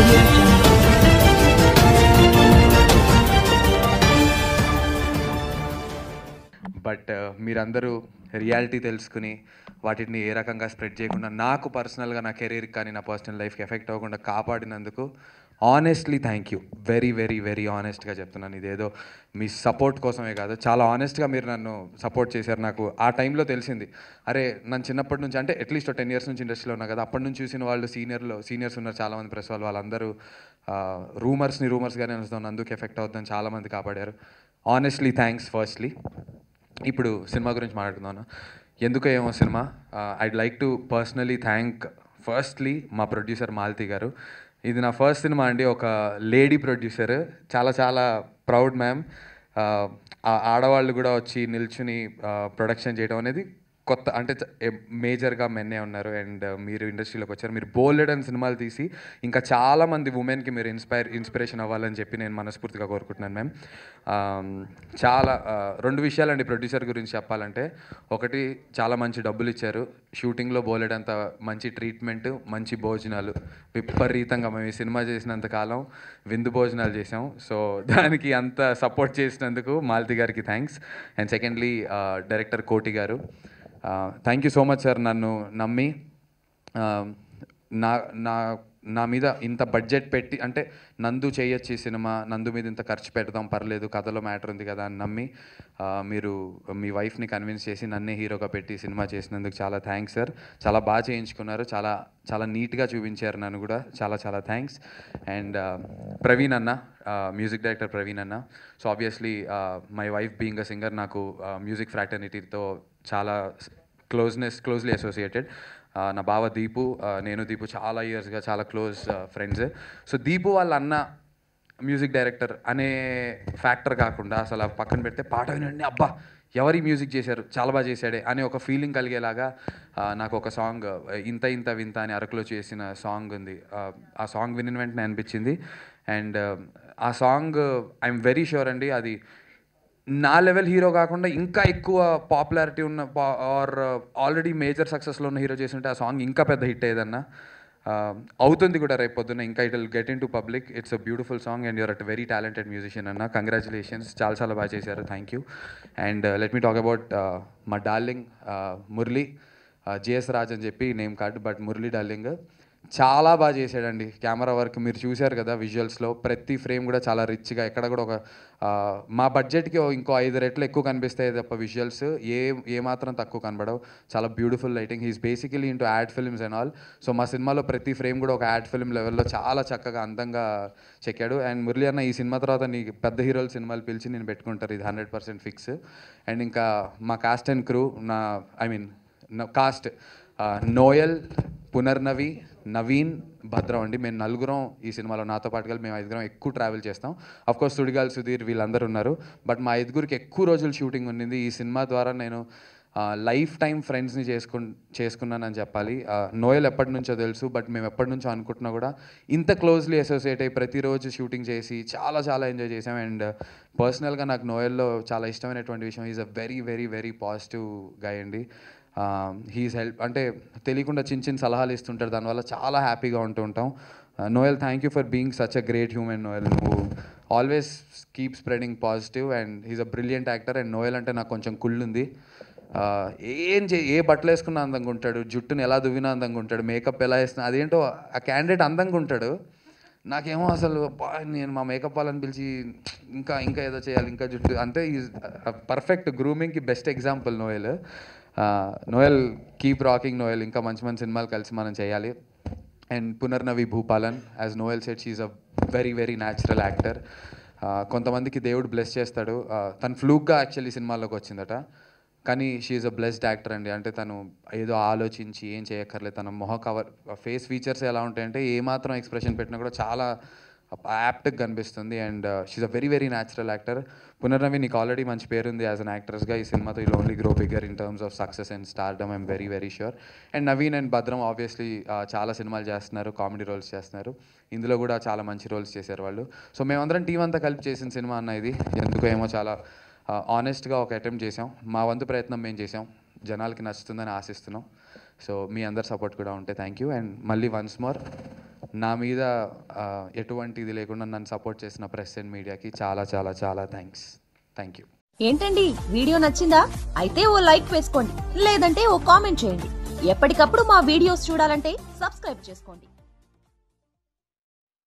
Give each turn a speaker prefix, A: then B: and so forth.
A: Audio Jungle.
B: But మీరందరూ reality తెలుసుకుని వాటిని ఏ రకంగా స్ప్రెడ్ చేయకుండా నాకు పర్సనల్గా నా కెరీర్కి కానీ నా పర్సనల్ లైఫ్కి ఎఫెక్ట్ అవ్వకుండా కాపాడినందుకు honestly thank you. Very very very ఆనెస్ట్గా చెప్తున్నాను. ఇదేదో మీ సపోర్ట్ కోసమే కాదు, చాలా ఆనెస్ట్గా మీరు నన్ను సపోర్ట్ చేశారు. నాకు ఆ టైంలో తెలిసింది, అరే నన్ను చిన్నప్పటి నుంచి అంటే అట్లీస్ట్ 10 years నుంచి ఇండస్ట్రీలో ఉన్నా కదా, అప్పటి నుంచి చూసిన వాళ్ళు సీనియర్స్ ఉన్నారు చాలామంది ప్రెస్ వాళ్ళందరూ రూమర్స్గానే వస్తాను, అందుకు ఎఫెక్ట్ అవుతుందని చాలామంది కాపాడారు. Honestly thanks. ఫస్ట్లీ ఇప్పుడు సినిమా గురించి మాట్లాడుతున్నాను. ఎందుకో ఏమో cinema, I'd like to personally thank firstly మా ప్రొడ్యూసర్ మాలతి గారు. ఇది నా ఫస్ట్ సినిమా అండి, ఒక లేడీ ప్రొడ్యూసర్. చాలా చాలా ప్రౌడ్ మ్యామ్. ఆడవాళ్ళు కూడా వచ్చి నిల్చుని ప్రొడక్షన్ చేయడం అనేది కొత్త, అంటే మేజర్గా మెన్నే ఉన్నారు. అండ్ మీరు ఇండస్ట్రీలోకి వచ్చారు, మీరు బోల్డ్ అండ్ సినిమాలు తీసి ఇంకా చాలామంది ఉమెన్కి మీరు ఇన్స్పిరేషన్ అవ్వాలని చెప్పి నేను మనస్ఫూర్తిగా కోరుకుంటున్నాను మ్యామ్. చాలా 2 విషయాలండి ప్రొడ్యూసర్ గురించి చెప్పాలంటే. ఒకటి, చాలా మంచి డబ్బులు ఇచ్చారు, షూటింగ్లో బోలెడ్ అంత మంచి ట్రీట్మెంట్, మంచి భోజనాలు. విపరీతంగా మేము ఈ సినిమా చేసినంత కాలం విందు భోజనాలు చేసాం. సో దానికి అంత సపోర్ట్ చేసినందుకు మాలతి గారికి థ్యాంక్స్. అండ్ సెకండ్లీ డైరెక్టర్ కోటి గారు, thank you so much sir. నన్ను నమ్మి నా నా నా మీద ఇంత బడ్జెట్ పెట్టి, అంటే నందు చేయొచ్చు ఈ సినిమా, నందు మీద ఇంత ఖర్చు పెడదాం పర్లేదు, కథలో మ్యాటర్ ఉంది కదా అని నమ్మి మీరు మీ వైఫ్ని కన్విన్స్ చేసి నన్నే హీరోగా పెట్టి సినిమా చేసినందుకు చాలా థ్యాంక్స్ సార్. చాలా బాగా చేయించుకున్నారు, చాలా చాలా నీట్గా చూపించారు నన్ను కూడా, చాలా చాలా థ్యాంక్స్. అండ్ ప్రవీణ్ అన్న, మ్యూజిక్ డైరెక్టర్ ప్రవీణ్ అన్న. So obviously my wife being a singer, నాకు మ్యూజిక్ ఫ్రాటర్నిటీతో చాలా క్లోజ్లీ అసోసియేటెడ్. నా బావ దీపు, నేను దీపు చాలా ఇయర్స్గా చాలా క్లోజ్ ఫ్రెండ్స్. సో దీపు వాళ్ళ అన్న మ్యూజిక్ డైరెక్టర్ అనే ఫ్యాక్టర్ కాకుండా అసలు పక్కన పెడితే పాట వినండి, అబ్బా ఎవరి మ్యూజిక్ చేశారు, చాలా బాగా చేశాడే అనే ఒక ఫీలింగ్ కలిగేలాగా నాకు ఒక సాంగ్ ఇంత ఇంత వింత అని అరకులో చేసిన సాంగ్ ఉంది. ఆ సాంగ్ వినిన వెంటనే అనిపించింది. అండ్ ఆ సాంగ్ ఐఎమ్ వెరీ షూర్ అండి, అది నా లెవెల్ హీరో కాకుండా ఇంకా ఎక్కువ పాపులారిటీ ఉన్న ఆర్ ఆల్రెడీ మేజర్ సక్సెస్లో ఉన్న హీరో చేస్తుంటే ఆ సాంగ్ ఇంకా పెద్ద హిట్ అయ్యేదన్నా. అవుతుంది కూడా రేపు పొద్దున్న, ఇంకా it will get into public. It's a beautiful song and you're at very talented musician అన్న. కంగ్రాచులేషన్స్, చాలా చాలా బాగా చేశారు, thank you. And let me talk about మా డార్లింగ్ మురళి, జిఎస్ రాజ్ అని చెప్పి name card, but Murali darling చాలా బాగా చేశాడండి. కెమెరా వర్క్ మీరు చూశారు కదా విజువల్స్లో, ప్రతి ఫ్రేమ్ కూడా చాలా రిచ్గా, ఎక్కడ కూడా ఒక మా బడ్జెట్కి ఇంకో 5 రెట్లు ఎక్కువ కనిపిస్తాయి తప్ప విజువల్స్ ఏమాత్రం తక్కువ కనబడవు. చాలా beautiful lighting. He's basically into ad films and all. So మా సినిమాలో ప్రతి ఫ్రేమ్ కూడా ఒక యాడ్ ఫిల్మ్ లెవెల్లో చాలా చక్కగా అందంగా చెక్కాడు. అండ్ మురళి అన్న ఈ సినిమా తర్వాత నీకు పెద్ద హీరోల సినిమాలు పిలిచి నేను పెట్టుకుంటారు, ఇది 100% ఫిక్స్. అండ్ ఇంకా మా cost and crew, cost Noel, Punarnavi, Naveen, భద్రం అండి. మేము నలుగురం ఈ సినిమాలో, నాతో పాటు కలిసి మేము 5గురం ఎక్కువ ట్రావెల్ చేస్తాం. అఫ్కోర్స్ సుడిగాల్ సుధీర్ వీళ్ళందరూ ఉన్నారు, బట్ మా 5గురికి ఎక్కువ రోజులు షూటింగ్ ఉండింది. ఈ సినిమా ద్వారా నేను లైఫ్ టైం ఫ్రెండ్స్ని చేసుకున్నానని చెప్పాలి. నోయల్ ఎప్పటి నుంచో తెలుసు, బట్ మేము ఎప్పటి నుంచో అనుకుంటున్నా కూడా ఇంత క్లోజ్లీ అసోసియేట్ అయ్యి ప్రతిరోజు షూటింగ్ చేసి చాలా చాలా ఎంజాయ్ చేసాం. అండ్ పర్సనల్గా నాకు నోయల్లో చాలా ఇష్టమైనటువంటి విషయం, is a very very very positive guy అండి. హీస్ హెల్ప్, అంటే తెలియకుండా చిన్న చిన్న సలహాలు ఇస్తుంటారు, దానివల్ల చాలా హ్యాపీగా ఉంటూ ఉంటాం. Noel, thank you for being such a great human. Noel, నువ్వు always keep spreading positive and he's a brilliant actor. And Noel అంటే నాకు కొంచెం కుళ్ళుంది. ఏ బట్టలు వేసుకున్నా అందంగా ఉంటాడు, జుట్టుని ఎలా దువ్వినా అందంగా ఉంటాడు, మేకప్ ఎలా వేసినా, అదేంటో ఆ క్యాండిడేట్ అందంగా ఉంటాడు. నాకేమో అసలు నేను మా మేకప్ వాళ్ళని పిలిచి ఇంకా ఇంకా ఏదో చేయాలి, ఇంకా జుట్టు, అంటే ఈ పర్ఫెక్ట్ గ్రూమింగ్కి best example Noel. Noel, keep rocking Noel, ఇంకా మంచి మంచి సినిమాలు కలిసి మనం చేయాలి. And Punarnavi Bhupalam, as Noel said, she's a very very natural actor. కొంతమందికి దేవుడు బ్లెస్ చేస్తాడు, తను ఫ్లూక్గా యాక్చువల్లీ సినిమాల్లోకి వచ్చిందట, కానీ షీఈ్ అ బ్లెస్డ్ యాక్టర్ అండి. అంటే తను ఏదో ఆలోచించి ఏం చేయక్కర్లేదు, తన ఫేస్ ఫీచర్స్ ఎలా ఉంటాయంటే ఏమాత్రం ఎక్స్ప్రెషన్ పెట్టినా కూడా చాలా యాప్ట్గా కనిపిస్తుంది. And she's a very very natural actor. Punarnavi, నీకు ఆల్రెడీ మంచి పేరుంది యాజ్ అన్ యాక్ట్రెస్గా. ఈ సినిమాతో will only grow bigger in terms of success and stardom, I'm very very sure. And Naveen and Bhadram obviously చాలా సినిమాలు చేస్తున్నారు, కామెడీ రోల్స్ చేస్తున్నారు, ఇందులో కూడా చాలా మంచి రోల్స్ చేశారు వాళ్ళు. సో మేమందరం టీం అంతా కలిపి చేసిన సినిమా అన్న ఇది. ఎందుకో ఏమో చాలా ఆనెస్ట్గా ఒక అటెంప్ట్ చేసాం, మా వంతు ప్రయత్నం మేము చేసాం, జనాలకి నచ్చుతుందని ఆశిస్తున్నాం. సో మీ అందరి సపోర్ట్ కూడా ఉంటే థ్యాంక్ యూ. అండ్ మళ్ళీ వన్స్ మోర్ నా మీద ఎటువంటి ఇది లేకుండా నన్ను సపోర్ట్ చేసిన ప్రెస్ అండ్ మీడియాకి చాలా చాలా చాలా థ్యాంక్ యూ.
A: ఏంటండి వీడియో నచ్చిందా? అయితే ఓ లైక్ వేసుకోండి, లేదంటే ఓ కామెంట్ చేయండి. ఎప్పటికప్పుడు మా వీడియోస్ చూడాలంటే సబ్స్క్రైబ్ చేసుకోండి.